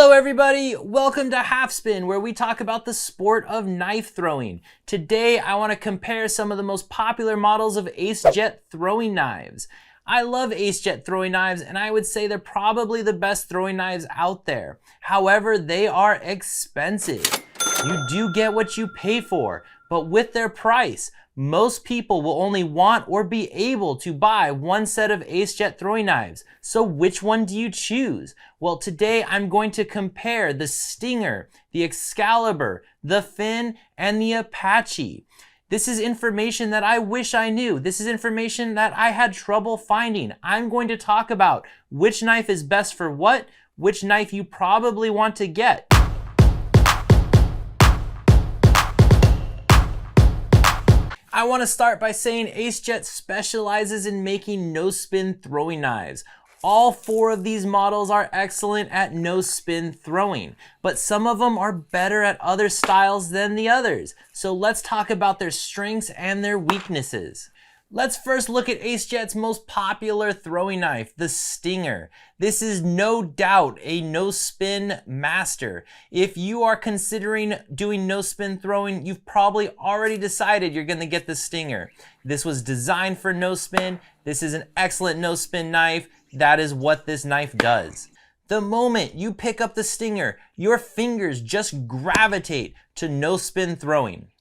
Hello everybody, welcome to HalfSpin, where we talk about the sport of knife throwing. Today I want to compare some of the most popular models of AceJet throwing knives. I love AceJet throwing knives and I would say they're probably the best throwing knives out there. However, they are expensive. You do get what you pay for, but with their price, most people will only want or be able to buy one set of AceJet throwing knives. So which one do you choose? Well, today I'm going to compare the Stinger, the Excalibur, the Fin, and the Apache. This is information that I wish I knew. This is information that I had trouble finding. I'm going to talk about which knife is best for what, which knife you probably want to get. I want to start by saying AceJet specializes in making no-spin throwing knives. All four of these models are excellent at no-spin throwing, but some of them are better at other styles than the others. So let's talk about their strengths and their weaknesses. Let's first look at AceJet's most popular throwing knife, the Stinger. This is no doubt a no-spin master. If you are considering doing no-spin throwing, you've probably already decided you're gonna get the Stinger. This was designed for no-spin. This is an excellent no-spin knife. That is what this knife does. The moment you pick up the Stinger, your fingers just gravitate to no-spin throwing.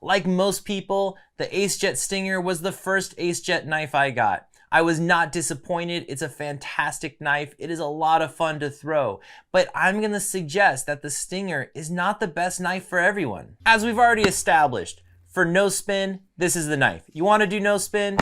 Like most people, the AceJet Stinger was the first AceJet knife I got. I was not disappointed. It's a fantastic knife. It is a lot of fun to throw, but I'm gonna suggest that the Stinger is not the best knife for everyone. As we've already established, for no spin, this is the knife. You wanna do no spin?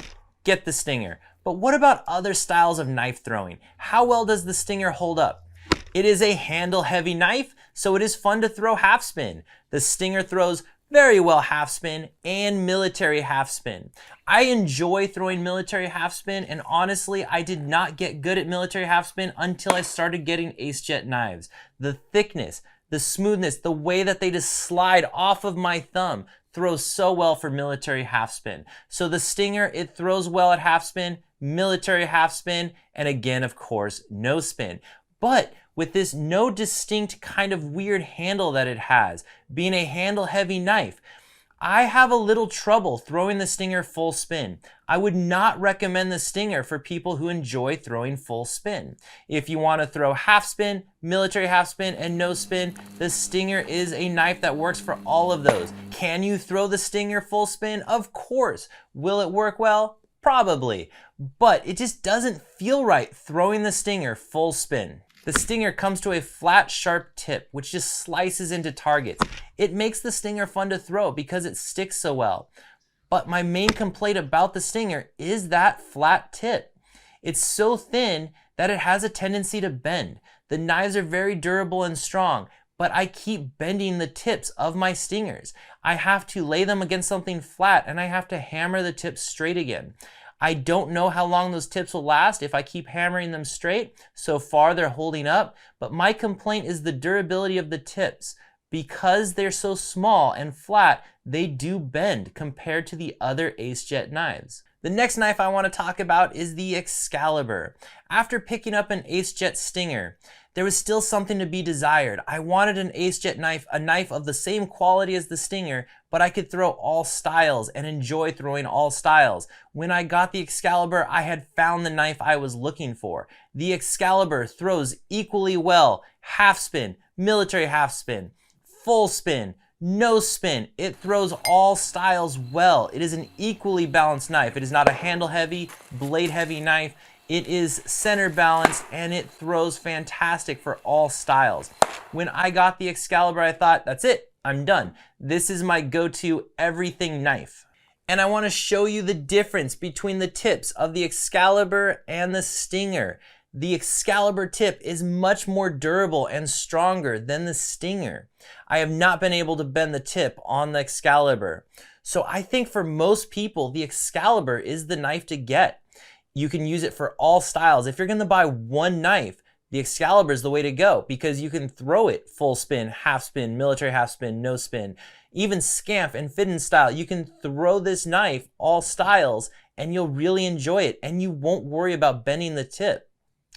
Get the Stinger. But what about other styles of knife throwing? How well does the Stinger hold up? It is a handle heavy knife, so it is fun to throw half spin. The Stinger throws very well half spin and military half spin. I enjoy throwing military half spin, and honestly, I did not get good at military half spin until I started getting AceJet knives. The thickness, the smoothness, the way that they just slide off of my thumb throws so well for military half spin. So the Stinger, it throws well at half spin, military half spin, and again, of course, no spin. But with this no distinct kind of weird handle that it has, being a handle heavy knife, I have a little trouble throwing the Stinger full spin. I would not recommend the Stinger for people who enjoy throwing full spin. If you want to throw half spin, military half spin, and no spin, the Stinger is a knife that works for all of those. Can you throw the Stinger full spin? Of course. Will it work well? Probably. But it just doesn't feel right throwing the Stinger full spin. The Stinger comes to a flat, sharp tip, which just slices into targets. It makes the Stinger fun to throw because it sticks so well. But my main complaint about the Stinger is that flat tip. It's so thin that it has a tendency to bend. The knives are very durable and strong, but I keep bending the tips of my Stingers. I have to lay them against something flat and I have to hammer the tips straight again. I don't know how long those tips will last if I keep hammering them straight. So far they're holding up, but my complaint is the durability of the tips. Because they're so small and flat, they do bend compared to the other AceJet knives. The next knife I want to talk about is the Excalibur. After picking up an AceJet Stinger, there was still something to be desired. I wanted an AceJet knife, a knife of the same quality as the Stinger, but I could throw all styles and enjoy throwing all styles. When I got the Excalibur, I had found the knife I was looking for. The Excalibur throws equally well half spin, military half spin, full spin, no spin. It throws all styles well. It is an equally balanced knife. It is not a handle heavy, blade heavy knife. It is center balanced and it throws fantastic for all styles. When I got the Excalibur, I thought, that's it, I'm done. This is my go-to everything knife. And I want to show you the difference between the tips of the Excalibur and the Stinger. The Excalibur tip is much more durable and stronger than the Stinger. I have not been able to bend the tip on the Excalibur. So I think for most people, the Excalibur is the knife to get. You can use it for all styles. If you're gonna buy one knife, the Excalibur is the way to go because you can throw it full spin, half spin, military half spin, no spin, even scamp and fitting style. You can throw this knife all styles and you'll really enjoy it and you won't worry about bending the tip.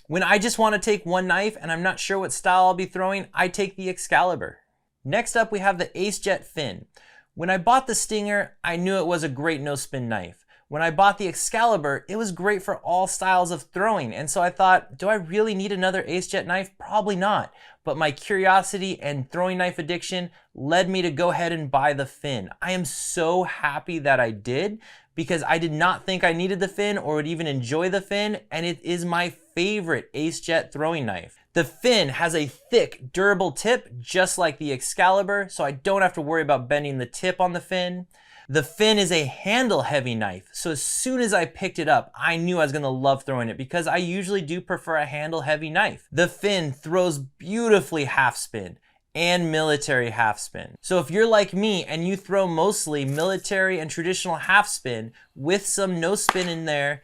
When I just want to take one knife and I'm not sure what style I'll be throwing, I take the Excalibur. Next up, we have the AceJet Fin. When I bought the Stinger, I knew it was a great no-spin knife. When I bought the Excalibur, it was great for all styles of throwing, and so I thought, do I really need another AceJet knife? Probably not. But my curiosity and throwing knife addiction led me to go ahead and buy the Fin. I am so happy that I did, because I did not think I needed the Fin or would even enjoy the Fin, and it is my favorite AceJet throwing knife. The Fin has a thick, durable tip, just like the Excalibur, so I don't have to worry about bending the tip on the Fin. The Fin is a handle-heavy knife, so as soon as I picked it up, I knew I was gonna love throwing it because I usually do prefer a handle-heavy knife. The Fin throws beautifully half-spin and military half-spin. So if you're like me and you throw mostly military and traditional half-spin with some no-spin in there,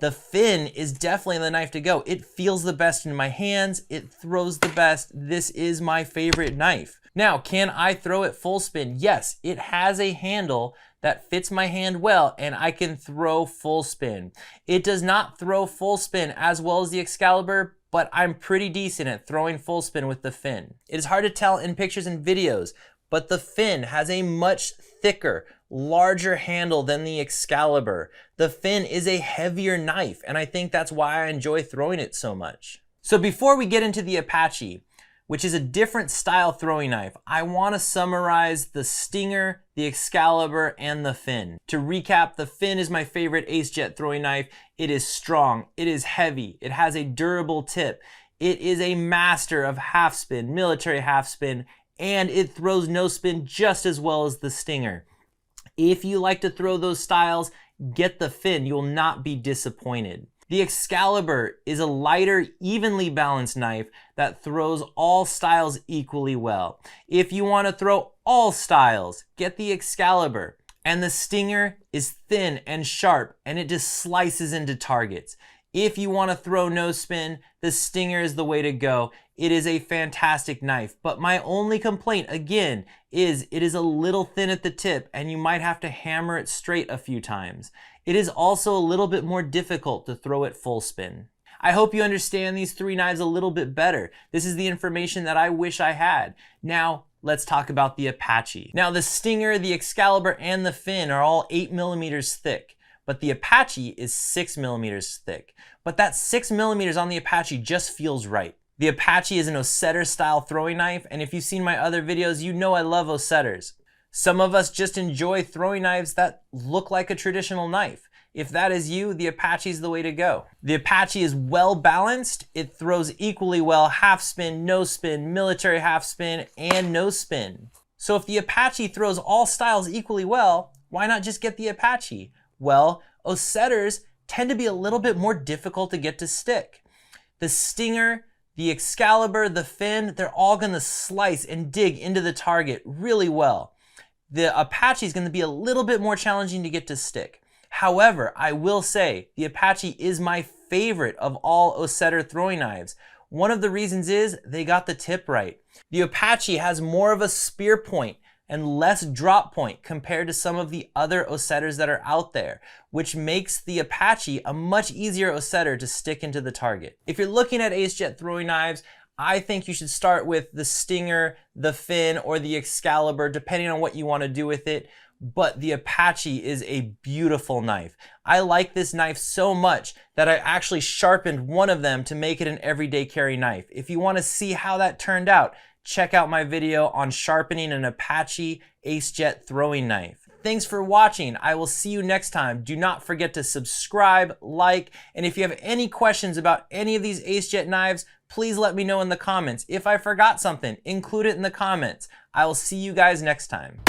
the Fin is definitely the knife to go. It feels the best in my hands, it throws the best. This is my favorite knife. Now, can I throw it full spin? Yes, it has a handle that fits my hand well and I can throw full spin. It does not throw full spin as well as the Excalibur, but I'm pretty decent at throwing full spin with the Fin. It is hard to tell in pictures and videos, but the Fin has a much thicker, larger handle than the Excalibur. The Fin is a heavier knife, and I think that's why I enjoy throwing it so much. So before we get into the Appache, which is a different style throwing knife, I want to summarize the Stinger, the Excalibur, and the Fin. To recap, the Fin is my favorite AceJet throwing knife. It is strong, it is heavy, it has a durable tip, it is a master of half spin, military half spin, and it throws no spin just as well as the Stinger. If you like to throw those styles, get the Fin, you'll not be disappointed. The Excalibur is a lighter, evenly balanced knife that throws all styles equally well. If you want to throw all styles, get the Excalibur. And the Stinger is thin and sharp, and it just slices into targets. If you want to throw no spin, the Stinger is the way to go. It is a fantastic knife, but my only complaint, again, is it is a little thin at the tip and you might have to hammer it straight a few times. It is also a little bit more difficult to throw it full spin. I hope you understand these three knives a little bit better. This is the information that I wish I had. Now, let's talk about the Appache. Now, the Stinger, the Excalibur, and the Fin are all 8mm thick, but the Appache is 6mm thick. But that 6mm on the Appache just feels right. The Appache is an Ossetter style throwing knife, and if you've seen my other videos, you know I love Ossetters. Some of us just enjoy throwing knives that look like a traditional knife. If that is you, the Apache is the way to go. The Apache is well balanced. It throws equally well half spin, no spin, military half spin, and no spin. So if the Apache throws all styles equally well, why not just get the Apache? Well, Ossetters tend to be a little bit more difficult to get to stick. The Stinger, the Excalibur, the Fin, they're all gonna slice and dig into the target really well. The Apache is gonna be a little bit more challenging to get to stick. However, I will say the Apache is my favorite of all Ossetter throwing knives. One of the reasons is they got the tip right. The Apache has more of a spear point and less drop point compared to some of the other Ossetters that are out there, which makes the Apache a much easier Ossetter to stick into the target. If you're looking at AceJet throwing knives, I think you should start with the Stinger, the Fin, or the Excalibur, depending on what you want to do with it. But the Apache is a beautiful knife. I like this knife so much that I actually sharpened one of them to make it an everyday carry knife. If you want to see how that turned out, check out my video on sharpening an Apache AceJet throwing knife. Thanks for watching. I will see you next time. Do not forget to subscribe, like, and if you have any questions about any of these AceJet knives, please let me know in the comments. If I forgot something, include it in the comments. I will see you guys next time.